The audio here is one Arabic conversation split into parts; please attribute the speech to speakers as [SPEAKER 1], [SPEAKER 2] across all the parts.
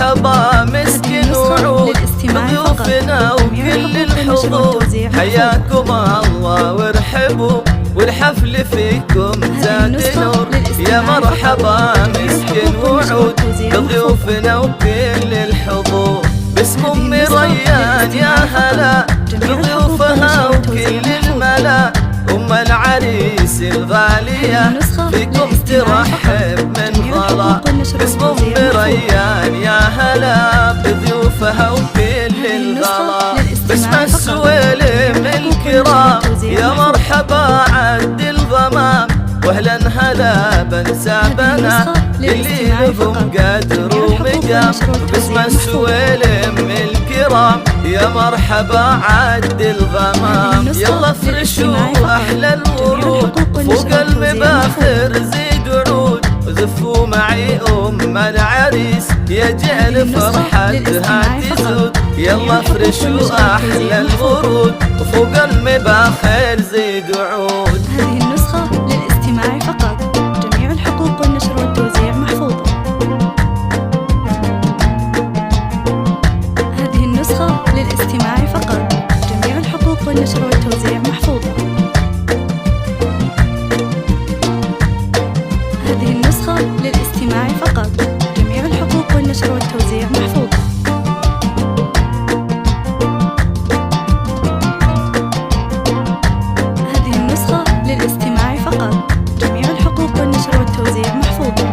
[SPEAKER 1] مرحبا مسكن وعود بضيوفنا وكل الحضور، حياكم الله وارحبوا والحفل فيكم زاد نور. يا مرحبا مسكن وعود بضيوفنا وكل الحضور، باسم ام ريان يا هلا بضيوفها وكل الملا، ام العريس الغالية فيكم ترحب من غلا. باسم ام ريان يا هلا بضيوفها وكل الغلا، باسم السويلم الكرام يا مرحبا عد الغمام، واهلا هلا بنسابنا اللي لهم قدر ومقام. باسم السويلم الكرام يا مرحبا عد الغمام، يلا فرشوا احلى الورود فوق المباخر زيدوا عود، وزفوا معي ام العريس يجعل فرحتها تزود. يلا فرشوا احلى الورود وفوق المباخر زيدوا عود.
[SPEAKER 2] هذه النسخة للاستماع فقط، جميع الحقوق والنشر والتوزيع محفوظة. هذه النسخة للاستماع فقط، جميع الحقوق والنشر والتوزيع محفوظة. هذه النسخة للاستماع فقط، جميع الحقوق والنشر والتوزيع محفوظة. هذه النسخة للاستماع فقط، جميع الحقوق والنشر والتوزيع محفوظة.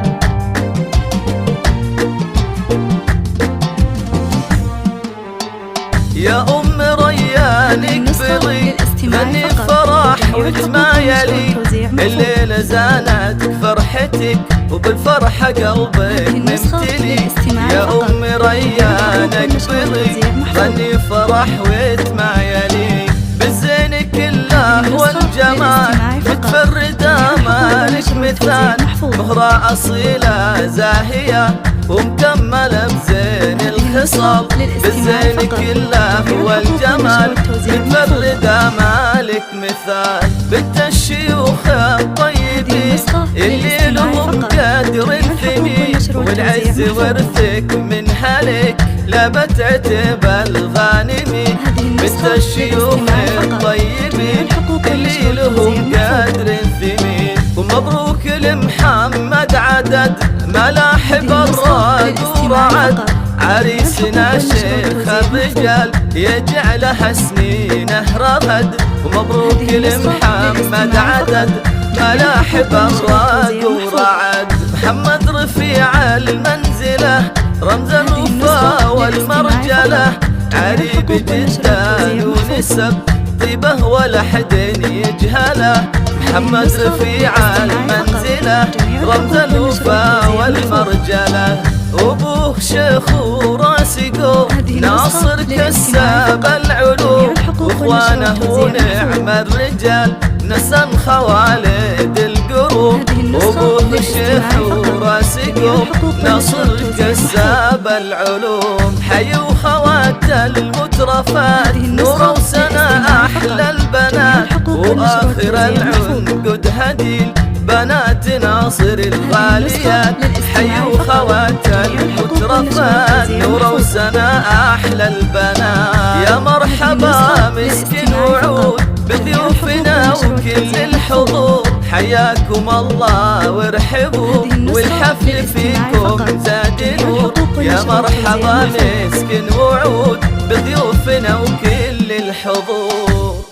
[SPEAKER 1] يا ام ريان اقبلي غني فرح وتمايلي، الليلة زانتك فرحتك وبالفرحة قلبك ممتلي. يا ام ريان اقبلي غني فرح وتمايلي، بالزين كله والجمال متفردة مالك مثال، مهرة أصيلة زاهية ومكملة بزين الخصال، بالزين كله والجمال متفردة مالك مثال. بنت الشيوخ الطيبين اللي لهم قدر ثمين، والعز ورثك من هلك لا بتعتب الغانمين. بنت الشيوخ الطيبين اللي لهم قدر ثمين، ومبروك لمحمد عدد ملاحب الراد ورعد، عريسنا شيخ الرجال يجعلها سنينه رغد. ومبروك لمحمد عدد ملاحب الراد ورعد، محمد رفيع المنزلة رمز الوفا والمرجلة، عريب جدان ونسب طيبه ولا حد يجهله. محمد رفيع المنزلة رمز الوفا والمرجلة، أبوه شيخ وراسقه ناصر كساب العلوم، واخوانه نعم الرجال نسن خوالد القروم. أبوه شيخ وراسقه ناصر كساب العلوم، حيوا خوات المترفات نور وسنة أحلى البنات، وآخر العنقد هديل بنات ناصر الغاليات، حيوا خوات المترفات نور وسنة أحلى البنات. يا مرحبا مسكن وعود بضيوفنا وكل الحضور، حياكم الله وارحبوا والحفل فيكم زاد نور. يا مرحبا مسكن وعود بضيوفنا وكل الحضور.